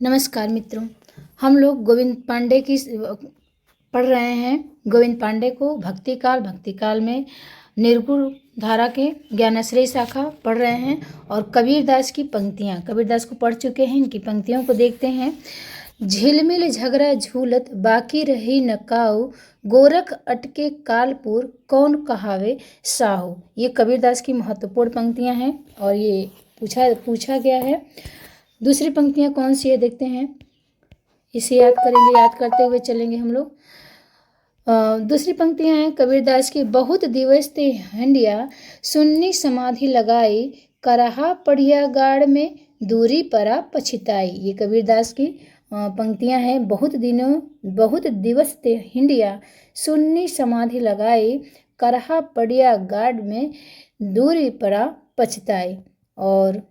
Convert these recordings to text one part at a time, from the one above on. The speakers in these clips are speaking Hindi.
नमस्कार मित्रों, हम लोग गोविंद पांडे की पढ़ रहे हैं। गोविंद पांडे को भक्तिकाल में निर्गुण धारा के ज्ञानाश्रय शाखा पढ़ रहे हैं और कबीरदास की पंक्तियाँ कबीरदास को पढ़ चुके हैं। इनकी पंक्तियों को देखते हैं। झिलमिल झगड़ा झूलत बाकी रही न काऊ, गोरख अटके कालपुर कौन कहावे साहू। ये कबीरदास की महत्वपूर्ण पंक्तियाँ हैं और ये पूछा गया है। दूसरी पंक्तियाँ कौन सी है देखते हैं, इसे याद करेंगे, याद करते हुए चलेंगे हम लोग। दूसरी पंक्तियाँ हैं कबीरदास की। बहुत दिवस ते हंडिया सुन्नी समाधि लगाई, करहा पढ़िया गाड़ में दूरी परा पछिताई। ये कबीरदास की पंक्तियाँ हैं। बहुत दिवस ते हिंडिया सुन्नी समाधि लगाई, करहा पढ़िया गाड़ में दूरी परा पछताई। और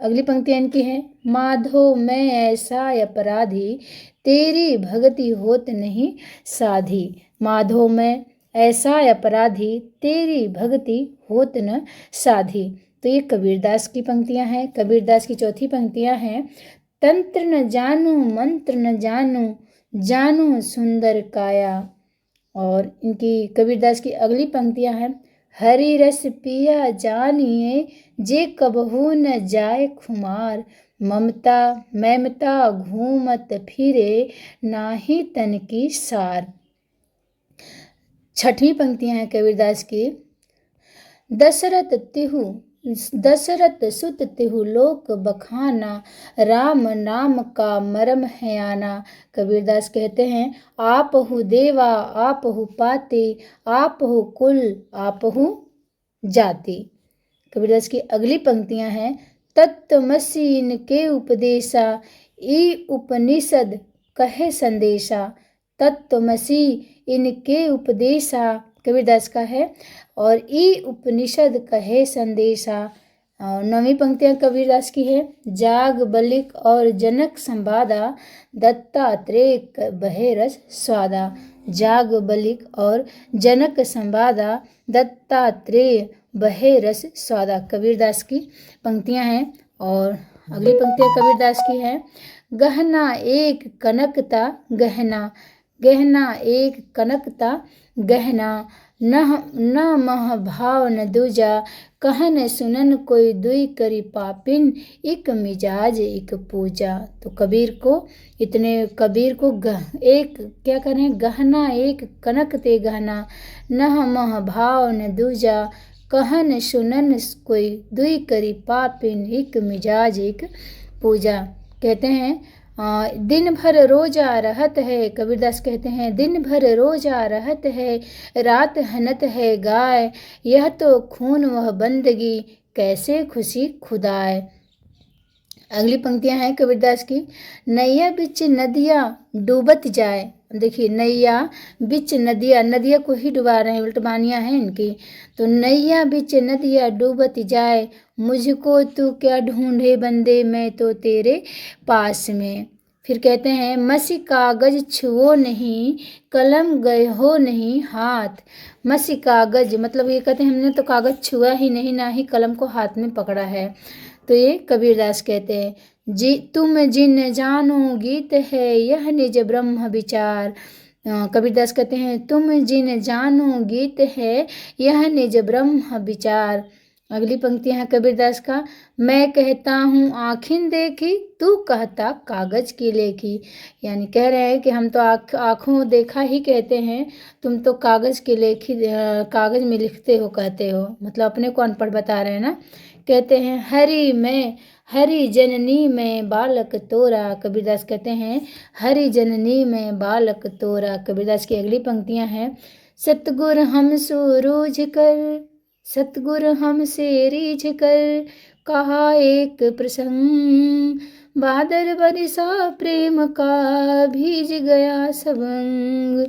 अगली पंक्तियाँ इनकी हैं। माधो मैं ऐसा अपराधी, तेरी भक्ति होत नहीं साधी। माधो मैं ऐसा अपराधी, तेरी भक्ति होत न साधी। तो ये कबीरदास की पंक्तियाँ हैं। कबीरदास की चौथी पंक्तियाँ हैं। तंत्र न जानू मंत्र न जानू, जानू सुंदर काया। और इनकी कबीरदास की अगली पंक्तियाँ हैं। हरि रस पिया जानिए, जे कबहू न जाए खुमार। ममता घूमत फिरे, नाहि तन की सार। छठवीं पंक्तियां हैं कबीरदास की। दशरथ सुत तिहु लोक बखाना, राम नाम का मरम है आना। कबीरदास कहते हैं आपहु देवा आपहु पाते, आपहु कुल आपहु जाति। कबीरदास की अगली पंक्तियां हैं। तत्वमसि इनके उपदेशा, ई उपनिषद कहे संदेशा। तत्वमसि इनके उपदेशा कबीरदास का है और ई उपनिषद कहे संदेशा। नौवीं पंक्तियां कबीरदास की है। जाग बलिक और जनक संवादा, दत्तात्रेय बहे रस स्वादा। जाग बलिक और जनक संवादा, दत्तात्रेय बहे रस स्वादा कबीरदास की पंक्तियां हैं। और अगली पंक्तियां कबीरदास की है। गहना एक कनकता गहना, गहना एक कनकता गहना। न मह भाव न दूजा, कहन सुनन कोई दुई करी पापिन, एक मिजाज एक पूजा। तो कबीर को एक क्या करें, गहना एक कनकते गहना, न मह भाव न दूजा, कहन सुनन कोई दुई करी पापिन, एक मिजाज एक पूजा। कहते हैं दिन भर रोजा रहत है। कबीरदास कहते हैं दिन भर रोजा रहत है, रात हनत है गाय, यह तो खून वह बंदगी, कैसे खुशी खुदाए। अगली पंक्तियां हैं कबीरदास की। नैया बिच नदिया डूबत जाए। देखिए नैया बिच नदिया को ही डुबा रहे हैं, उल्टबानियाँ हैं इनकी। तो नैया बिच नदिया डूबत जाए, मुझको तू क्या ढूंढे बंदे, मैं तो तेरे पास में। फिर कहते हैं मसी कागज छुओ नहीं, कलम गए हो नहीं हाथ। मसी कागज मतलब ये कहते हैं हमने तो कागज छुआ ही नहीं, ना ही कलम को हाथ में पकड़ा है। तो ये कबीरदास कहते हैं तुम जिन जानो गीत है, यह निज ब्रह्म विचार। कबीरदास कहते हैं तुम जिन जानो गीत है, यह निज ब्रह्म विचार। अगली पंक्ति है कबीरदास का। मैं कहता हूँ आँखिन देखी, तू कहता कागज की लेखी। यानी कह रहे हैं कि हम तो आँखों देखा ही कहते हैं, तुम तो कागज की लेखी, कागज में लिखते हो कहते हो। मतलब अपने को अनपढ़ बता रहे हैं ना। कहते हैं हरि जननी में बालक तोरा। कबीरदास कहते हैं हरि जननी में बालक तोरा। कबीरदास की अगली पंक्तियां हैं। सतगुर हम सूरूझ कर, सतगुर हमसे रीझ कर, कहा एक प्रसंग, बादल बरसा प्रेम का, भीज गया सबंग।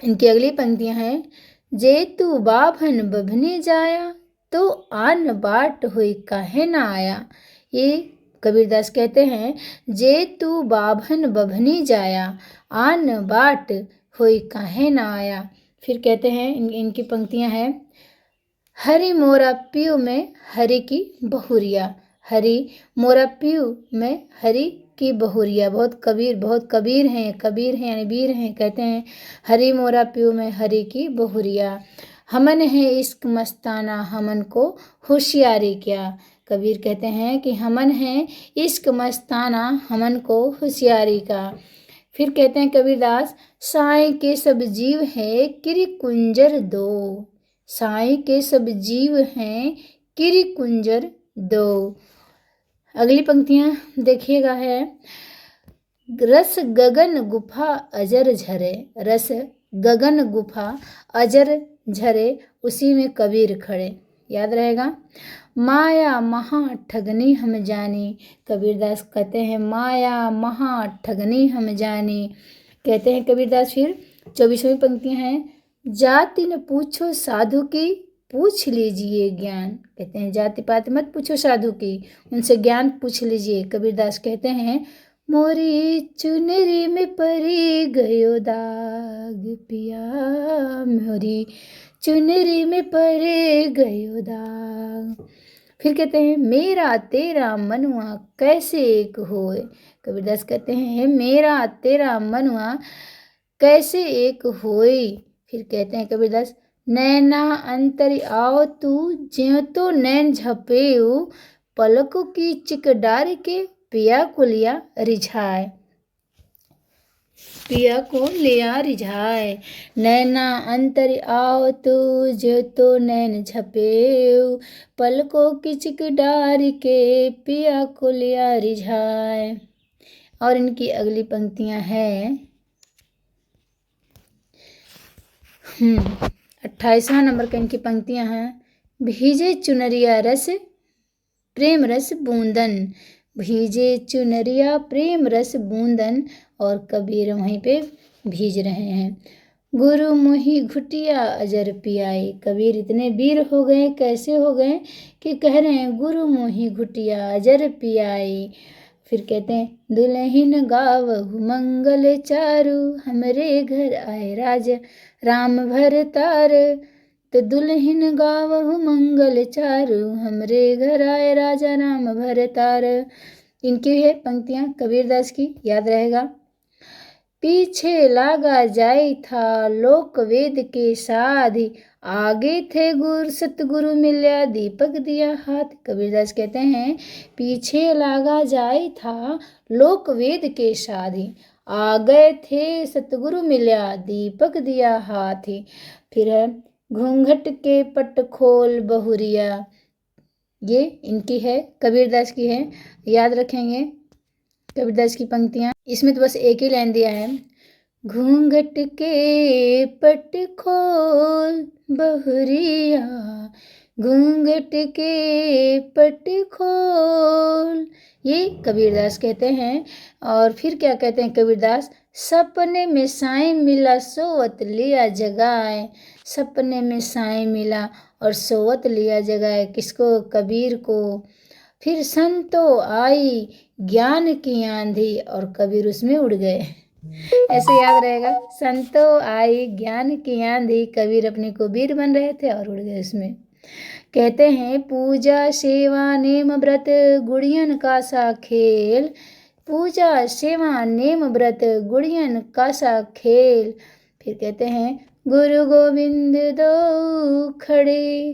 इनकी अगली पंक्तियां हैं। जे तू बाभन बभने जाया, तो आन बाट हुई काहे ना आया। ये कबीरदास कहते हैं जे तू बाभन बभनी जाया, आन बाट हुई काहे ना आया। फिर कहते हैं इनकी पंक्तियां हैं। हरि मोरा पियो में हरि की बहुरिया। हरि मोरा पीऊ मैं हरि की बहुरिया। बहुत कबीर हैं यानी वीर हैं। कहते हैं हरि मोरा पीऊ मैं हरि की बहुरिया। हमन है इश्क मस्ताना हमन को होशियारी क्या। कबीर कहते हैं कि हमन है इश्क मस्ताना हमन को होशियारी का। फिर कहते हैं कबीरदास साई के सब जीव है किरि कुंजर दो। साई के सब जीव हैं किरि कुंजर दो। अगली पंक्तियां देखिएगा है रस गगन गुफा अजर झरे। रस गगन गुफा अजर झरे उसी में कबीर खड़े। याद रहेगा। माया महा ठगनी हम जानी। कबीरदास कहते हैं माया महा ठगनी हम जानी। कहते हैं कबीरदास फिर 24वीं पंक्तियां हैं जाति न पूछो साधु की पूछ लीजिए ज्ञान। कहते हैं जाति पात मत पूछो साधु की, उनसे ज्ञान पूछ लीजिए। कबीरदास कहते हैं मोरी चुनरी में परी गयो दाग पिया। मोरी चुनरी में परे गयो दाग। फिर कहते हैं मेरा तेरा मनुआ कैसे एक होए। कबीरदास कहते हैं मेरा तेरा मनुआ कैसे एक होए। फिर कहते हैं कबीरदास नैना अंतर आओ तू ज्यों तो नैन झपेऊ पलकों की चिक डार के पिया को लिया रिझाए। पिया को लिया रिझाए। नैना अंतर आओ तू जो तो नैन झपेऊ पलकों की चिक डार के पिया को लिया रिझाए। और इनकी अगली पंक्तियां हैं 28वां नंबर का इनकी पंक्तियां हैं भीजे चुनरिया रस प्रेम रस बूंदन। भीजे चुनरिया प्रेम रस बूंदन। और कबीर वहीं पे भीज रहे हैं। गुरु मोही घुटिया अजर पियाई। कबीर इतने वीर हो गए, कैसे हो गए कि कह रहे हैं गुरु मोही घुटिया अजर पियाई। फिर कहते हैं दुल्हन गावहु मंगल चारु हमरे घर आए राजा राम भरतार। तो दुल्हन गावहु मंगल चारु हमरे घर आए राजा राम भरतार। इनकी है पंक्तियां कबीरदास की, याद रहेगा। पीछे लागा जाई था लोक वेद के साधि आगे थे गुरु सतगुरु मिल्या दीपक दिया हाथ। कबीरदास कहते हैं पीछे लागा जाई था लोक वेद के साधि आगे थे सतगुरु मिल्या दीपक दिया हाथ। फिर है घूंघट के पट खोल बहुरिया। ये इनकी है कबीरदास की है, याद रखेंगे कबीरदास की पंक्तियां। इसमें तो बस एक ही लाइन दिया है घूंघट के पट खोल बहुरिया घूंघट के पट खोल। ये कबीरदास कहते हैं। और फिर क्या कहते हैं कबीरदास सपने में साईं मिला सोवत लिया जगाए। सपने में साईं मिला और सोवत लिया जगाए। किसको? कबीर को। फिर संतो आई ज्ञान की आंधी और कबीर उसमें उड़ गए। ऐसे याद रहेगा। संतो आई ज्ञान की आंधी कबीर अपने को वीर बन रहे थे और उड़ गए उसमें। कहते हैं पूजा सेवा नेम व्रत गुड़ियन का सा खेल। पूजा सेवा नेम व्रत गुड़ियन का सा खेल। फिर कहते हैं गुरु गोविंद दो खड़े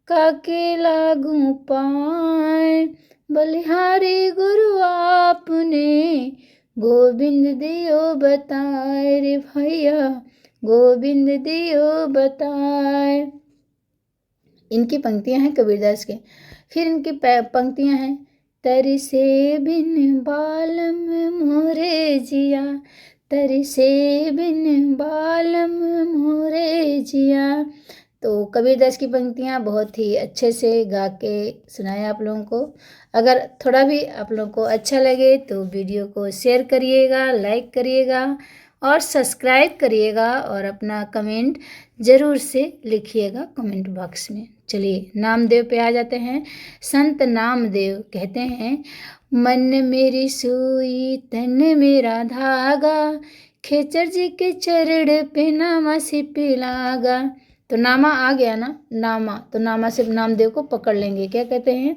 काके लागू पाए बलिहारी गुरु आपने गोविंद दियो बताए रे भैया गोविंद दियो बताए। इनकी पंक्तियां हैं कबीरदास के। फिर इनकी पंक्तियां हैं तरी से बिन बालम मोरे जिया तरी से बिन बालम मोरे जिया। तो कबीरदास की पंक्तियां बहुत ही अच्छे से गा के सुनाया आप लोगों को। अगर थोड़ा भी आप लोगों को अच्छा लगे तो वीडियो को शेयर करिएगा, लाइक करिएगा और सब्सक्राइब करिएगा और अपना कमेंट ज़रूर से लिखिएगा कमेंट बॉक्स में। चलिए नामदेव पे आ जाते हैं। संत नामदेव कहते हैं मन मेरी सुई तन मेरा धागा खेचर जी के चरण पे नामा सिप लागा। तो नामा आ गया ना, नामा, तो नामा से नामदेव को पकड़ लेंगे। क्या कहते हैं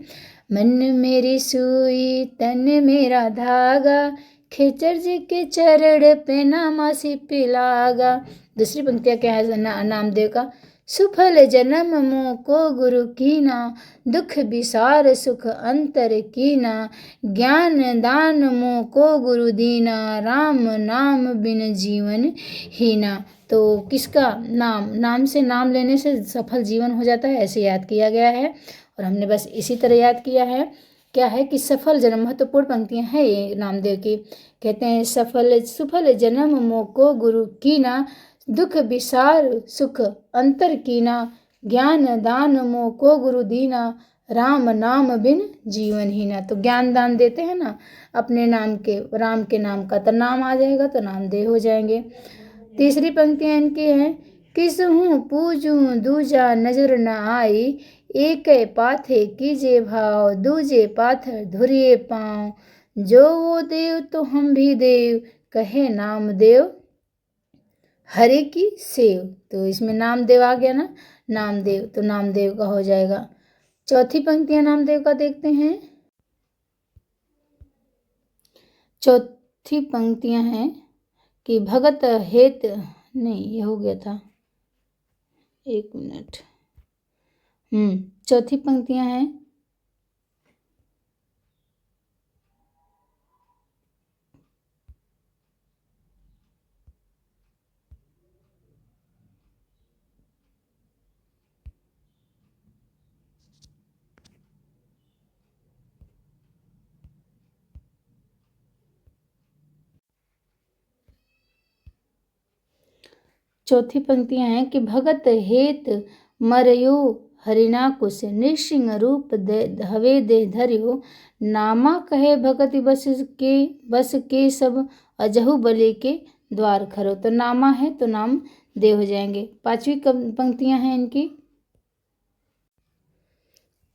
मन मेरी सुई तन मेरा धागा, खेचर जी के चरण पे नामा सिपि लागा। दूसरी पंक्तियाँ क्या है नामदेव का? सुफल जन्म मोको गुरु कीना, दुख विसार सुख अंतर कीना, ज्ञान दान मोको गुरु दीना, राम नाम बिन जीवन हीना। तो किसका नाम से नाम लेने से सफल जीवन हो जाता है, ऐसे याद किया गया है और हमने बस इसी तरह याद किया है। क्या है कि सफल जन्म, महत्वपूर्ण पंक्तियां हैं ये नामदेव की। कहते हैं सुफल जन्म मोको गुरु कीना, दुख विसार सुख अंतर कीना, ज्ञान दान मोको गुरु दीना, राम नाम बिन जीवन हीना। तो ज्ञान दान देते हैं ना अपने नाम के, राम के नाम का, तो नाम आ जाएगा तो नामदेव हो जाएंगे। तीसरी पंक्तियाँ इनकी है, किस हूँ पूजूं दूजा नजर न आई, एक पाथे कीजे भाव दूजे पाथर धुरिए पाँव, जो वो देव तो हम भी देव, कहे नामदेव हरि की सेव। तो इसमें नामदेव आ गया ना, नामदेव, तो नामदेव का हो जाएगा। चौथी पंक्तियां नामदेव का देखते हैं। चौथी पंक्तियां हैं कि भगत हेत, नहीं ये हो गया था, एक मिनट। चौथी पंक्तियां हैं, चौथी पंक्तियां हैं कि भगत हेत मरयो हरिना कुश, नृसिंह रूप हवे दे धर्यो, नामा कहे भगति बस के सब, अजहु बलि के द्वार खरो। तो नामा है तो नाम देव हो जाएंगे। पांचवी पंक्तियां हैं इनकी,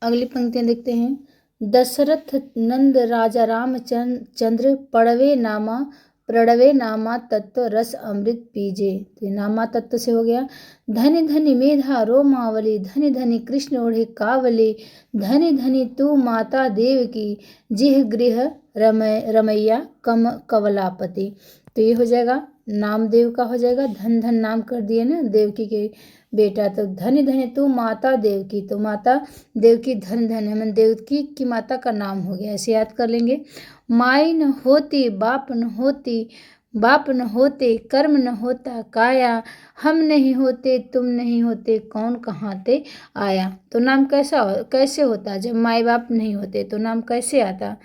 अगली पंक्तियां देखते हैं। दशरथ नंद राजा रामचंद्र प्रणवे नामा तत्व रस अमृत पीजे। तो नामा तत्व से हो गया। धनि धनि मेधा रोमावली, धनि धनि कृष्ण ओढ़े कावली, धनि धनि तू माता देव की, जिह गृह रमैया कवलापति। तो ये हो जाएगा नामदेव का हो जाएगा। धन धन नाम कर दिए ना देवकी के बेटा, तो धनि धनि तू माता देव की, तो माता देव की धन धन है, देवकी की माता का नाम हो गया, ऐसे याद कर लेंगे। माई न होती बाप न होते कर्म न होता काया, हम नहीं होते तुम नहीं होते कौन कहाँ ते आया। तो नाम कैसे होता, जब माई बाप नहीं होते तो नाम कैसे आता,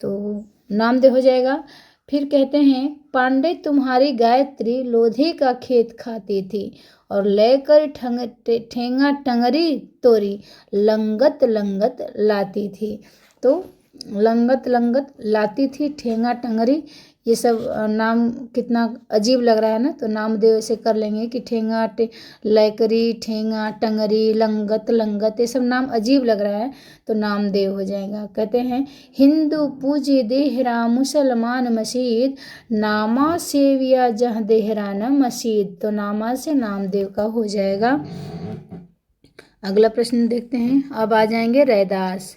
तो नामदेव हो जाएगा। फिर कहते हैं, पांडे तुम्हारी गायत्री लोधे का खेत खाती थी, और लेकर ठेंगा टंगरी तोरी, लंगत लंगत लाती थी। तो लंगत लंगत लाती थी, ठेंगा टंगरी, ये सब नाम कितना अजीब लग रहा है ना, तो नामदेव से कर लेंगे कि ठेंगा लैकरी, ठेंगा टंगरी, लंगत लंगत, ये सब नाम अजीब लग रहा है तो नामदेव हो जाएगा। कहते हैं, हिंदू पूजे देहरा मुसलमान मसीद, नामा सेविया जह देहरा न मसीद। तो नामा से नामदेव का हो जाएगा। अगला प्रश्न देखते हैं। अब आ जाएंगे रैदास।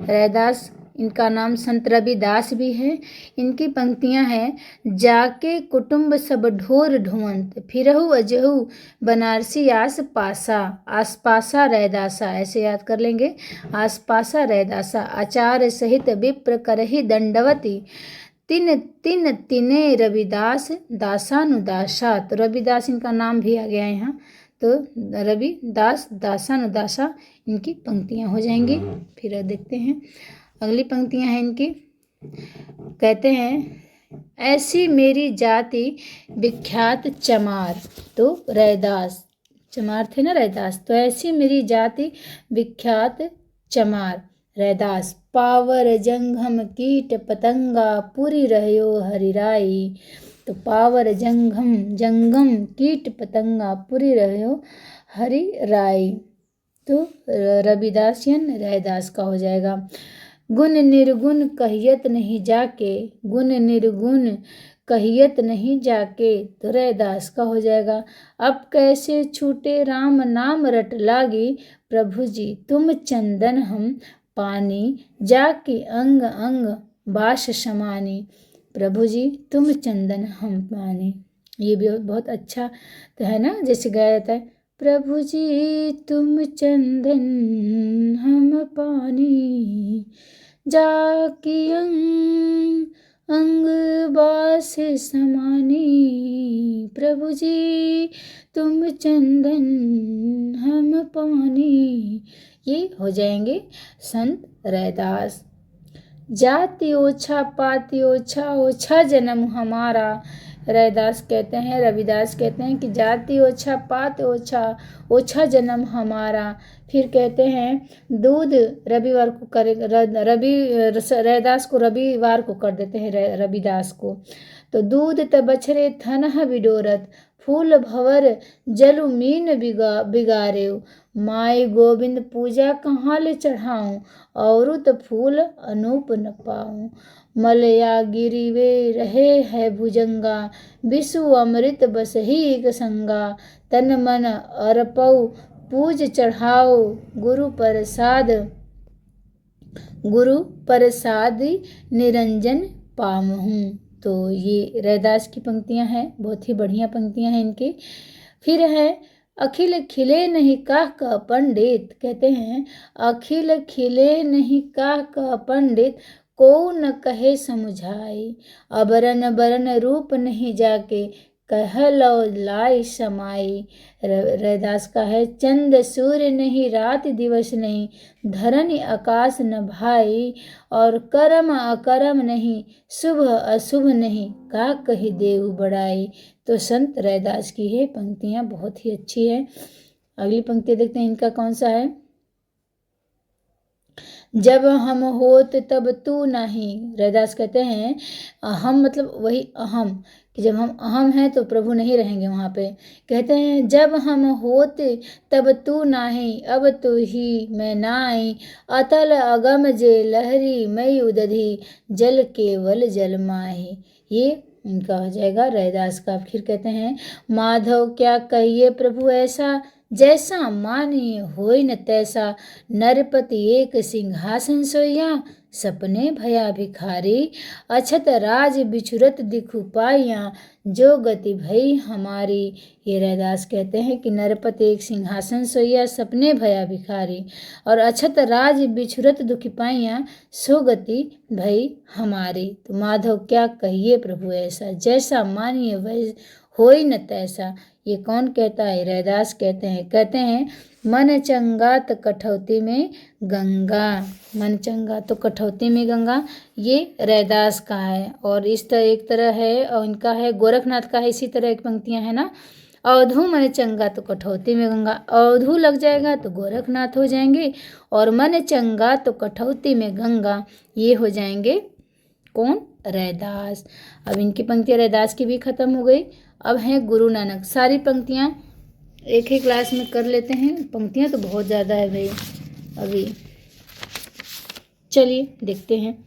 रैदास इनका नाम संत रविदास भी है। इनकी पंक्तियां हैं, जाके कुटुंब सब ढोर ढुवंत, फिरहु अजहु बनारसी आस पासा रैदासा, ऐसे याद कर लेंगे। आस पासा रैदासा, आचार सहित विप्र करहि दंडवती, तिन तिन तिने रविदास दासानुदासा। तो रविदास इनका नाम भी आ गया है यहाँ, तो रविदास दासानुदासा इनकी पंक्तियां हो जाएंगी। फिर देखते हैं अगली पंक्तियां हैं इनकी। कहते हैं, ऐसी मेरी जाति विख्यात चमार। तो रैदास, चमार थे ना रैदास, तो ऐसी मेरी जाति विख्यात चमार रैदास, पावर जंघम कीट पतंगा पूरी रहो हरिराई। तो पावर जंगम कीट पतंगा पूरी रहो हरिराई। तो रविदासियन रैदास का हो जाएगा। गुण निर्गुण कहियत नहीं जाके, गुण निर्गुण कहियत नहीं जाके, तो रैदास का हो जाएगा। अब कैसे छूटे राम नाम रट लागी, प्रभु जी तुम चंदन हम पानी, जाके अंग अंग बास समानी। प्रभु जी तुम चंदन हम पानी। ये भी बहुत अच्छा तो है ना, जैसे गाया जाता है, प्रभु जी तुम चंदन हम पानी, जाकी अंग अंग बास समानी। प्रभु जी तुम चंदन हम पानी। ये हो जाएंगे संत रैदास। जाति ओछा पाति ओछा, ओछा जन्म हमारा। रैदास कहते हैं, रविदास कहते हैं कि जाति ओछा पात ओछा, ओछा जन्म हमारा। फिर कहते हैं दूध रविवार को करे, रैदास को रविवार को कर देते हैं रविदास को। तो दूध त बछरे थनह बिडोरत, फूल भवर जलु मीन बिगारे। माई गोविंद पूजा कहाँ ले चढ़ाऊं, और तो फूल अनूप न पाऊं। मलया गिरिवे रहे है भुजंगा, विषु अमृत बस ही एक संगा। तन मन अर्पऊ पूज चढ़ाओ, गुरु प्रसाद निरंजन पामहूँ। तो ये रैदास की पंक्तियां हैं, बहुत ही बढ़िया पंक्तियां हैं इनकी। फिर है अखिल खिले नहीं काह का पंडित। कहते हैं अखिल खिले नहीं काह का पंडित, को न कहे समुझाई। अबरन बरन रूप नहीं जाके, कह लो लाई समाई। रैदास का है चंद सूर्य नहीं रात दिवस नहीं, धरन आकाश न भाई। और कर्म अकर्म नहीं, शुभ अशुभ नहीं, का कही देव बड़ाई। तो संत रैदास की है पंक्तियां बहुत ही अच्छी है। अगली पंक्ति देखते हैं, इनका कौन सा है। जब हम होत तब तू नहीं। रैदास कहते हैं हम मतलब वही अहम, कि जब हम अहम हैं तो प्रभु नहीं रहेंगे वहाँ पे। कहते हैं जब हम होते तब तू नाही, अब तू ही मैं नाई। अतल अगम जे लहरी मई उदधि, जल केवल जल माही। ये इनका हो जाएगा रैदास का। फिर कहते हैं माधव क्या कहिए प्रभु ऐसा, जैसा मानिए होय न तैसा। नरपति एक सिंहासन सोया, सपने भया भिखारी। अछत राज बिछुरत दिखु पाइया, जो गति भई हमारी। ये रैदास कहते हैं कि नरपति एक सिंहासन सोया, सपने भया भिखारी। और अछत राज बिछुरत दुख पाइया, सो गति भई हमारी। तो माधव क्या कहिए प्रभु ऐसा, जैसा मानिए वह होय न तैसा। ये कौन कहता है, रैदास कहते हैं मन चंगा तो कठौती में गंगा। मन चंगा तो कठौती में गंगा, ये रैदास का है। और इस तरह एक तरह है, और इनका है गोरखनाथ का है, इसी तरह एक पंक्तियां है ना। अवधू मन चंगा तो कठौती में गंगा, अवधू लग जाएगा तो गोरखनाथ हो जाएंगे, और मन चंगा तो कठौती में गंगा, ये हो जाएंगे कौन, रैदास। अब इनकी पंक्तियां रैदास की भी खत्म हो गई। अब हैं गुरु नानक। सारी पंक्तियां एक ही क्लास में कर लेते हैं, पंक्तियां तो बहुत ज़्यादा है भाई। अभी चलिए देखते हैं।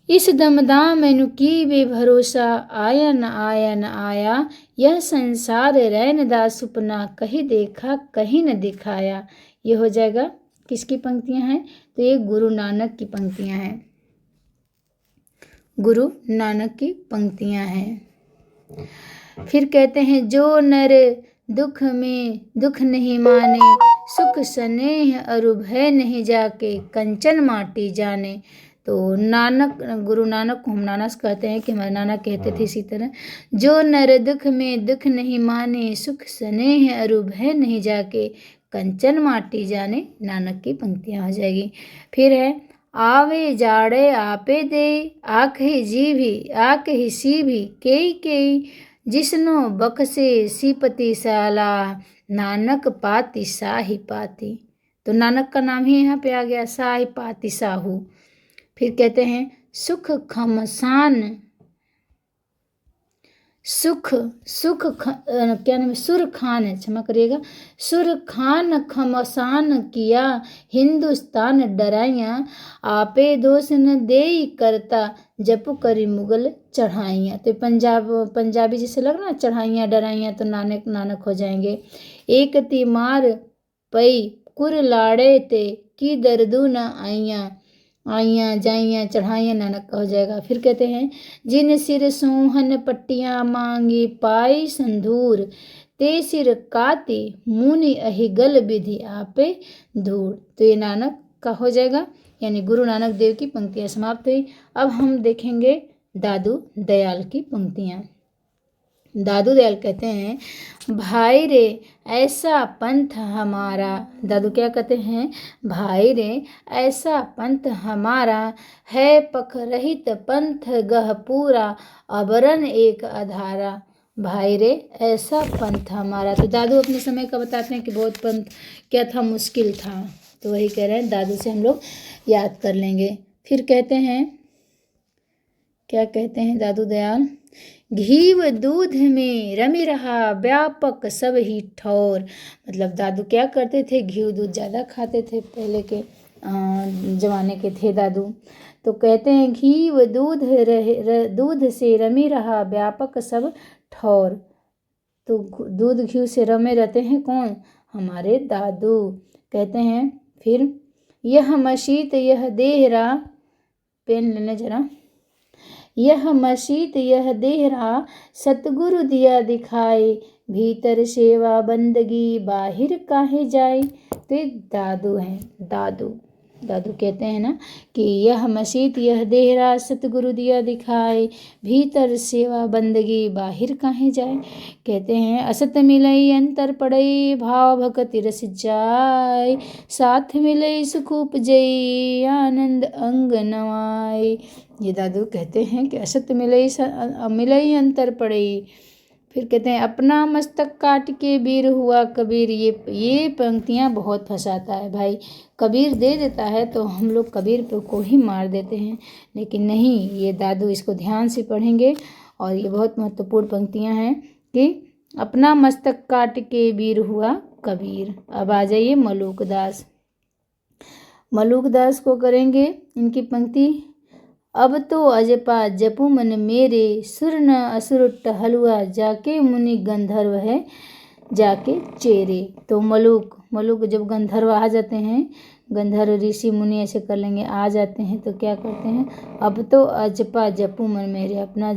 इस दमदा मैनू की बे भरोसा, आया न आया न आया। यह संसार रैन दा सुपना, कहीं देखा कहीं न दिखाया। ये हो जाएगा किसकी पंक्तियां हैं, तो ये गुरु नानक की पंक्तियां हैं। गुरु नानक की पंक्तियां हैं। फिर कहते हैं जो नर दुख में दुख नहीं माने, सुख स्नेह अरु भय नहीं जाके, कंचन माटी जाने। तो नानक, गुरु नानक को हम नाना से कहते हैं कि हमारे नाना कहते थे इसी तरह, जो नर दुख में दुख नहीं माने, सुख स्नेह अरु भय नहीं जाके, कंचन माटी जाने। नानक की पंक्तियां हो जाएगी। फिर है आवे जाड़े आपे दे, आखहि जी भी आखहि सी भी, केई केई जिसनो बखसे सीपति साला, नानक पाति साही पाति। तो नानक का नाम ही यहाँ पे आ गया, साही पाति साहू। फिर कहते हैं सुख खमसान, क्या नाम है, सुर खान, क्षमा करिएगा, सुर खान खमसान किया, हिंदुस्तान डराइया, आपे दोष न देई करता, जपु करी मुगल चढ़ाइयाँ। तो पंजाबी जैसे लग रहा ना, चढ़ाइयाँ डराइयाँ, तो नानक हो जाएंगे। एक ती मार पई कुर लाड़े ते की दर्दू न आइयाँ, आइयाँ जाइयाँ चढ़ाइयाँ नानक का हो जाएगा। फिर कहते हैं जिन सिर सोहन पट्टियाँ मांगी पाई संधूर, ते सिर काते मुनि अहिगल विधि आपे धूर। तो ये नानक का हो जाएगा, यानी गुरु नानक देव की पंक्तियाँ समाप्त हुई। अब हम देखेंगे दादू दयाल की पंक्तियाँ। दादू दयाल कहते हैं भाई रे ऐसा पंथ हमारा, दादू क्या कहते हैं, भाई रे ऐसा पंथ हमारा, है पख रहित पंथ गह पूरा, अबरन एक आधारा। भाई रे ऐसा पंथ हमारा, तो दादू अपने समय का बताते हैं कि बहुत पंथ क्या था, मुश्किल था, तो वही कह रहे हैं दादू से हम लोग याद कर लेंगे। फिर कहते हैं, क्या कहते हैं दादू दयाल, घीव दूध में रमी रहा व्यापक सब ही ठौर। मतलब दादू क्या करते थे, घी दूध ज़्यादा खाते थे, पहले के जमाने के थे दादू। तो कहते हैं घी व दूध से रमी रहा व्यापक सब ठौर। तो दूध घी से रमे रहते हैं कौन, हमारे दादू। कहते हैं फिर यह मशीत यह देहरा, पेन लेने जरा, यह मशीत यह देहरा सतगुरु दिया दिखाई, भीतर सेवा बंदगी बाहिर काहे जाए। तो ये दादू हैं, दादू कहते हैं ना कि यह मशीत यह देहरा सतगुरु दिया दिखाए, भीतर सेवा बंदगी बाहिर काहे जाए। कहते हैं असत मिलई अंतर पड़ई, भाव भक्ति रस जाय, साथ मिलई सुख उपजई, आनंद अंग नवाय। ये दादू कहते हैं कि असत मिलई अंतर पड़ई। फिर कहते हैं अपना मस्तक काट के वीर हुआ कबीर। ये पंक्तियाँ बहुत फंसाता है भाई, कबीर दे देता है तो हम लोग कबीर को ही मार देते हैं, लेकिन नहीं, ये दादू इसको ध्यान से पढ़ेंगे और ये बहुत महत्वपूर्ण पंक्तियाँ हैं कि अपना मस्तक काट के वीर हुआ कबीर। अब आ जाइए मलूक दास को करेंगे इनकी पंक्ति। अब तो अजपा जपू मन मेरे, सुर न असुर टहलुआ, जाके मुनि गंधर्व है जाके चेरे। तो मलुक जब गंधर्व आ जाते हैं, गंधर्व ऋषि मुनि ऐसे कर लेंगे, आ जाते हैं तो क्या करते हैं, अब तो अजपा जपू मन मेरे, अपना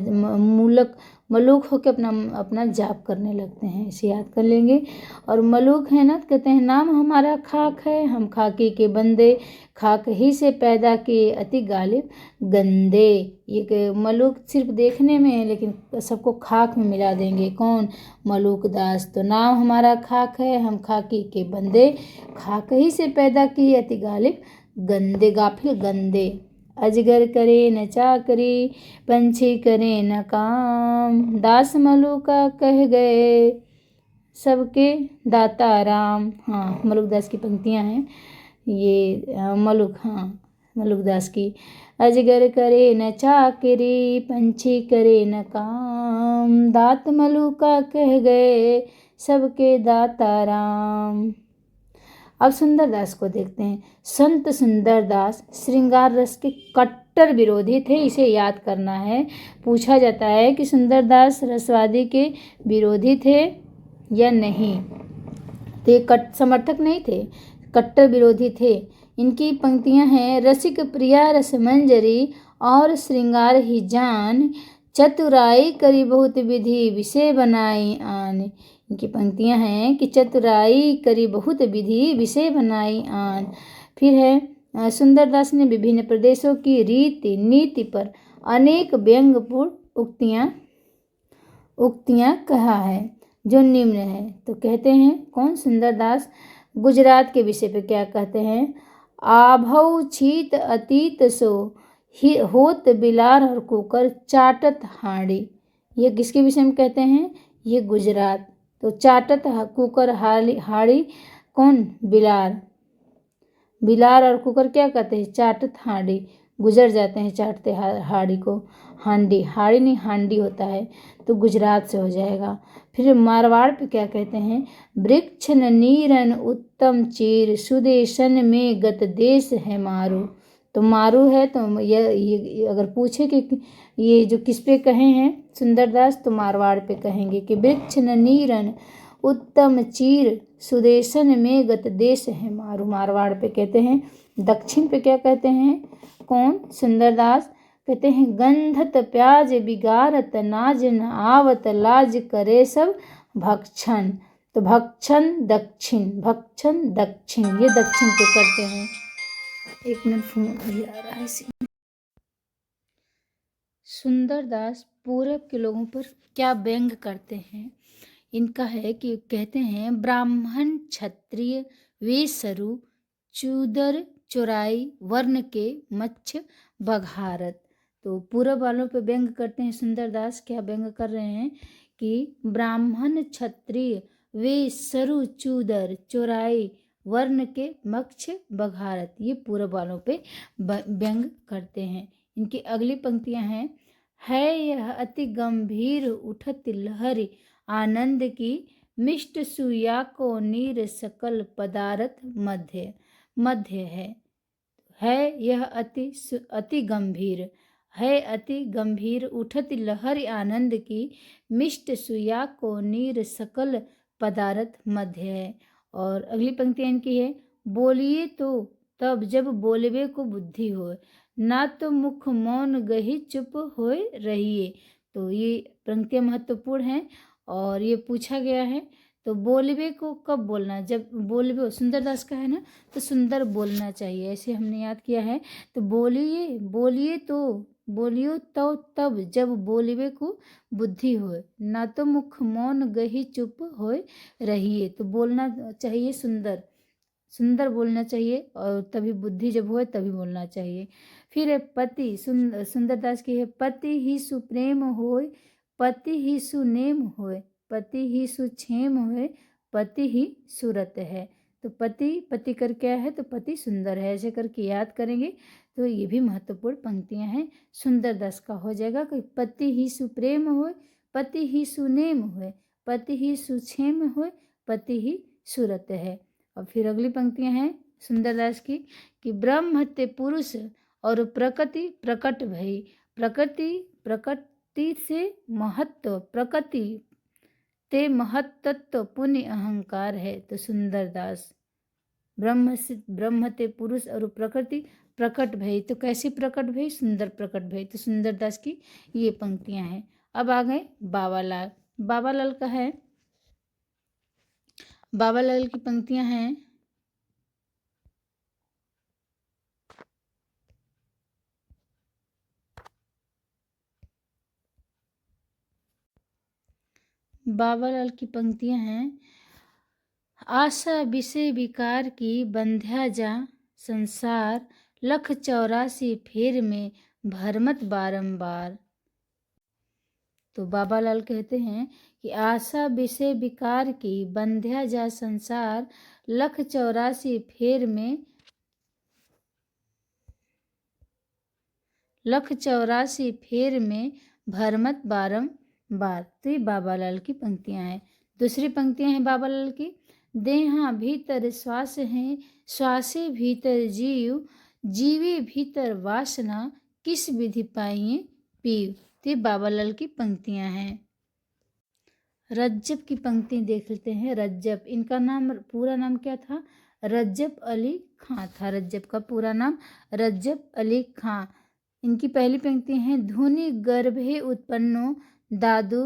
मलूक होकर अपना जाप करने लगते हैं, इसे याद कर लेंगे। और मलूक है ना, कहते हैं नाम हमारा खाक है, हम खाकी के बंदे, खाक ही से पैदा किए अति गालिब गंदे। ये मलूक सिर्फ देखने में है लेकिन सबको खाक में मिला देंगे, कौन, मलूक दास। तो नाम हमारा खाक है, हम खाकी के बंदे, खाक ही से पैदा किए अति गालिब गंदे, गाफिल गंदे। अजगर करे न चाकरी, पंछी करे न काम, दास मलूका कह गए सबके दाता राम। हाँ, मलूक दास की पंक्तियाँ हैं ये, मलूक दास की। अजगर करे न चाकरी, पंछी करे न काम, दात मलूका कह गए सबके दाता राम। अब सुंदरदास को देखते हैं। संत सुंदरदास श्रृंगार रस के कट्टर विरोधी थे, इसे याद करना है। पूछा जाता है कि सुंदरदास रसवादी के विरोधी थे या नहीं, तो ये समर्थक नहीं थे, कट्टर विरोधी थे। इनकी पंक्तियां हैं, रसिक प्रिया रस मंजरी और श्रृंगार ही जान, चतुराई करी बहुत विधि विषय बनाई आन। इनकी पंक्तियां हैं कि चतुराई करी बहुत विधि विषय बनाई आन। फिर है सुंदरदास ने विभिन्न प्रदेशों की रीति नीति पर अनेक व्यंग्यपूर्ण उक्तियां कहा है जो निम्न है। तो कहते हैं कौन, सुंदरदास गुजरात के विषय पे क्या कहते हैं, आभव छीत अतीत सो होत बिलार और कुकर चाटत हाड़ी। ये किसके विषय में कहते हैं, ये गुजरात। तो चाटत कुकर हाड़ी कौन, बिलार और कुकर क्या कहते हैं, चाटत हाड़ी, गुजर जाते हैं चाटते हाड़ी को। हाड़ी नहीं हांडी होता है, तो गुजरात से हो जाएगा। फिर मारवाड़ पे क्या कहते हैं, वृक्ष नीरन उत्तम चीर, सुदेशन में गत देश है मारू। तो मारू है, तो ये अगर पूछे कि ये जो किस पे कहे हैं सुंदरदास, तो मारवाड़ पे कहेंगे कि वृक्ष नीरन उत्तम चीर, सुदेशन में गत देश है मारू। मारवाड़ पे कहते हैं। दक्षिण पे क्या कहते हैं? कौन? सुंदरदास। कहते हैं गंधत प्याज बिगारत नाज न आवत लाज करे सब भक्षण। तो भक्षण दक्षिण, भक्षण दक्षिण, ये दक्षिण पे करते हैं। एक मिनट फोन भी आ रहा है इसी। सुंदरदास पूरब के लोगों पर क्या व्यंग करते हैं? इनका है कि कहते हैं ब्राह्मण क्षत्रिय वेसरु चूदर चोराई वर्ण के मच्छ बघारत। तो पूरब वालों पे व्यंग करते हैं सुंदरदास। क्या व्यंग कर रहे हैं? कि ब्राह्मण क्षत्रिय वेसरु चूदर चोराई वर्ण के मच्छ बघारत, ये पूरब वालों पे व्यंग करते हैं। इनकी अगली पंक्तियां हैं, है यह अति गंभीर उठत लहरी आनंद की मिष्ट सुया को नीर सकल पदार्थ मध्य। मध्य है यह अति गंभीर, है अति गंभीर उठत लहरी आनंद की मिष्ट सुया को नीर सकल पदार्थ मध्य है। और अगली पंक्ति इनकी है, बोलिए तो तब जब बोलबे को बुद्धि हो, ना तो मुख मौन गही चुप होए रहिए। तो ये पंक्तियाँ महत्वपूर्ण हैं और ये पूछा गया है। तो बोलबे को कब बोलना? जब बोलबे सुंदरदास का है ना, तो सुंदर बोलना चाहिए, ऐसे हमने याद किया है। तो बोलिए, बोलिए तो बोलियो तो तब जब बोलबे को बुद्धि होए, ना तो मुख मौन गही चुप होए रहिए। तो बोलना चाहिए सुंदर, सुंदर बोलना चाहिए और तभी बुद्धि जब होए तभी बोलना चाहिए। फिर है पति। सुंदरदास की है, पति ही सुप्रेम होए पति ही सुनेम होए पति ही सुक्षेम होए पति ही सुरत है। तो पति, पति कर क्या है? तो पति सुंदर है, ऐसे करके याद करेंगे तो ये भी महत्वपूर्ण पंक्तियां हैं। सुंदरदास का हो जाएगा कि पति ही सुप्रेम होए पति ही सुनेम होए पति ही सुक्षेम होए पति ही सुरत है। और फिर अगली पंक्तियां हैं सुंदरदास की कि ब्रह्म ते पुरुष और प्रकृति प्रकट भई। प्रकृति से महत्व, प्रकृति ते महत्त्व पुण्य अहंकार है। तो सुंदरदास ब्रह्म ते पुरुष और प्रकृति प्रकट भई। तो कैसी प्रकट भई? सुंदर प्रकट भई। तो सुंदरदास की ये पंक्तियां हैं। अब आ गए बाबालाल। बाबालाल का है, बाबालाल की पंक्तियां हैं, बाबालाल की पंक्तियां हैं, आशा विषय विकार की बंध्या जा संसार लख 84 फेर में भरमत बारंबार। तो बाबालाल कहते हैं कि आशा विषय विकार की बंध्या जा संसार लख 84 फेर में लख 84 फेर में भरमत बारंबार। तो ये बाबालाल की पंक्तियां हैं। दूसरी पंक्तियां हैं बाबालाल की, देहा भीतर श्वास है श्वासे भीतर जीव जीवे भीतर वासना किस विधि पाइए पीव। तो ये बाबालाल की पंक्तियां हैं। रज्जब की पंक्ति देख लेते हैं। रज्जब, इनका नाम पूरा नाम क्या था? रज्जब अली खां था। रज्जब का पूरा नाम रज्जब अली खां। इनकी पहली पंक्ति है, धुनि गर्भे उत्पन्नो दादू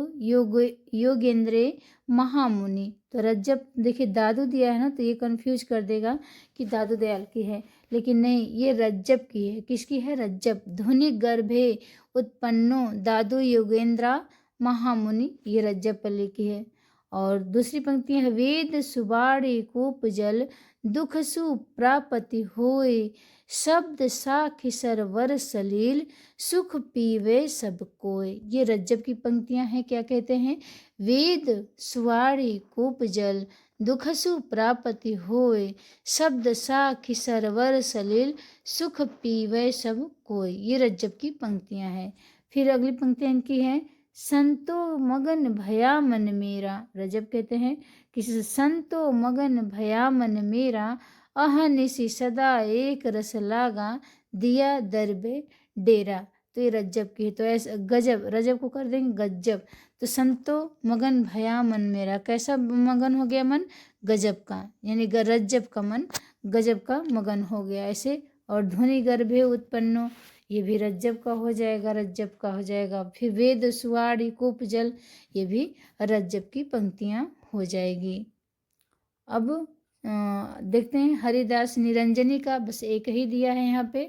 योगेंद्रे महामुनि। तो रज्जब देखिए दादू दिया है ना, तो ये कंफ्यूज कर देगा कि दादू दयाल की है, लेकिन नहीं, ये रज्जब की है। किसकी है? रज्जब। धुनि गर्भे उत्पन्नो दादू योगेंद्रा महामुनि, ये रज्जब पल्ली की है। और दूसरी पंक्ति है, वेद सुबाड़ी कूप जल दुख सु प्रापति होए शब्द साखी सरवर सलील सुख पीवे सब कोय। ये रज्जब की पंक्तियां हैं। क्या कहते हैं? वेद सुवाड़ी कूप जल दुखसु प्रापति होए शब्द साखी सरवर सलील सुख पीवे सब कोय। ये रज्जब की पंक्तियां हैं। फिर अगली पंक्तियां इनकी हैं, संतो मगन भया मन मेरा। रजब कहते हैं कि संतो मगन भया मन मेरा अहनिशि सदा एक रस लागा दिया दरबे डेरा। तो ये रज्जब की है। तो ऐसे गजब, रजब को कर देंगे गज्जब। तो संतो मगन भया मन मेरा, कैसा मगन हो गया मन? गजब का, यानी रज्जब का मन गजब का मगन हो गया ऐसे। और ध्वनि गर्भे उत्पन्नो, ये भी रज्जब का हो जाएगा, रज्जब का हो जाएगा। फिर वेद सुवाड़ी कूप जल, ये भी रज्जब की पंक्तियां हो जाएगी। अब देखते हैं हरिदास निरंजनी का, बस एक ही दिया है यहाँ पे।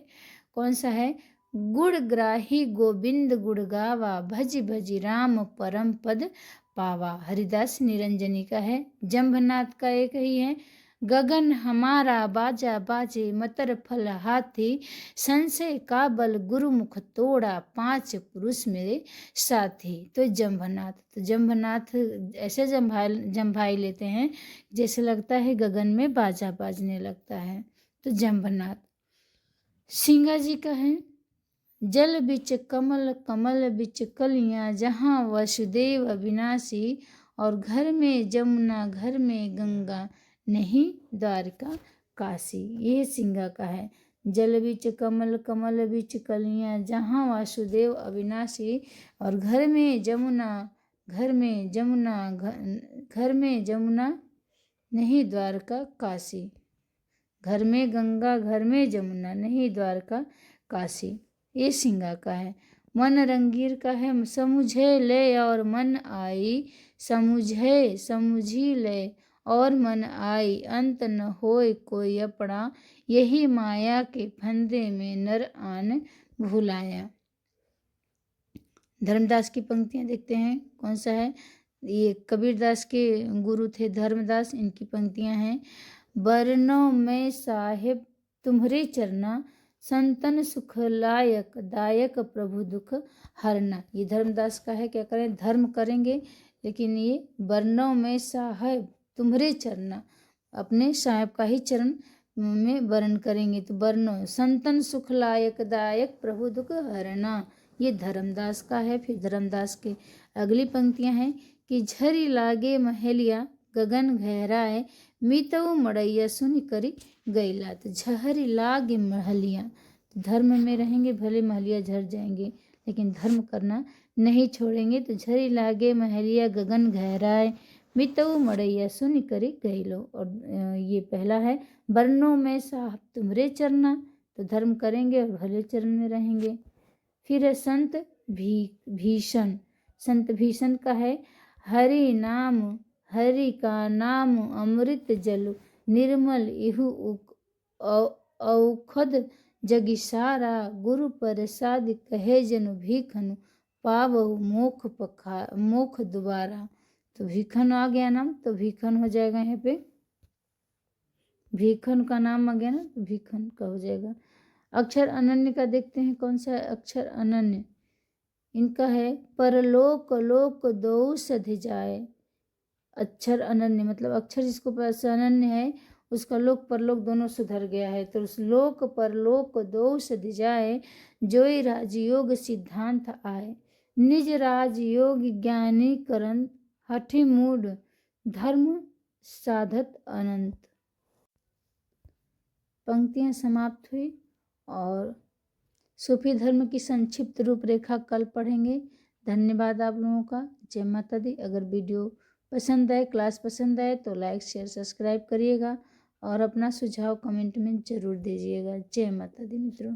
कौन सा है? गुड़ ग्राही गोविंद गुड़ गावा, भज भज राम परम पद पावा। हरिदास निरंजनी का है। जंभनाथ का एक ही है। गगन हमारा बाजा बाजे, मतर फल हाथी, संशय का बल गुरुमुख तोड़ा, पांच पुरुष मेरे साथी। तो जंभनाथ, तो जंभनाथ ऐसे जंभाई लेते हैं जैसे लगता है गगन में बाजा बाजने लगता है, तो जंभनाथ। सिंगा जी का है। जल बिच कमल, कमल बिच कलियां, जहाँ वसुदेव अविनाशी, और घर में जमुना घर में गंगा, नहीं द्वारका काशी। ये सिंगा का है। जल बिच कमल, कमल बिच कलियां, जहाँ वासुदेव अविनाशी, और घर में जमुना, घर में जमुना, घर में जमुना, नहीं द्वारका काशी। घर में गंगा, घर में जमुना, नहीं द्वारका काशी। ये सिंगा का है। मन रंगीर का है। समुझे ले और मन आई, समुझे समुझी ले और मन आई, अंत न होए कोई अपना, यही माया के फंदे में नर आन भुलाया। धर्मदास की पंक्तियां देखते हैं, कौन सा है? ये कबीरदास के गुरु थे धर्मदास, इनकी पंक्तियां हैं। बरनों में साहेब तुम्हारे चरना, संतन सुख लायक दायक प्रभु दुख हरना। ये धर्मदास का है। क्या करें? धर्म करेंगे, लेकिन ये बरनों में साहेब तुम्हारे चरना, अपने साहेब का ही चरण में वर्ण करेंगे। तो बरनों, संतन सुख लायक दायक प्रभु दुख हरना, ये धर्मदास का है। फिर धर्मदास के अगली पंक्तियां हैं कि झरी लागे महेलिया, गगन गहराए, मीतऊ मड़ैया सुन करी गैला। तो झहरी लागे महलिया, तो धर्म में रहेंगे, भले महलिया झर जाएंगे लेकिन धर्म करना नहीं छोड़ेंगे। तो झरी लागे महलिया, गगन गहराए, मीतऊ मड़ैया सुन करी गैलो। और ये पहला है। बरनों में साहब तुम्हारे चरना, तो धर्म करेंगे और भले चरण में रहेंगे। फिर है संत भीषण। संत भीषण का है। हरि नाम, हरि का नाम अमृत जल, निर्मल इहु औखद जगि सारा, गुरु प्रसाद कहे जनु भीखनु, पावहु मोख दुबारा। तो भीखन आ गया नाम, तो भीखन हो जाएगा यहाँ पे। भीखन का नाम आ गया ना, तो भीखन का हो जाएगा। अक्षर अनन्य का देखते हैं, कौन सा है अक्षर अनन्य? इनका है। परलोक लोक दो सध जाए। अक्षर अनन्य मतलब अक्षर जिसको पास अनन्य है उसका लोक परलोक दोनों सुधर गया है। तो उस लोक परलोक दो सध जाए, जोई राजयोग सिद्धांत आए, निज राजयोग ज्ञानी करंत, हठि मूड धर्म साधत अनंत। पंक्तियां समाप्त हुई और सूफी धर्म की संक्षिप्त रूपरेखा कल पढ़ेंगे। धन्यवाद आप लोगों का। जय माता दी। अगर वीडियो पसंद आए, क्लास पसंद आए तो लाइक शेयर सब्सक्राइब करिएगा और अपना सुझाव कमेंट में ज़रूर दीजिएगा। जय माता दी मित्रों।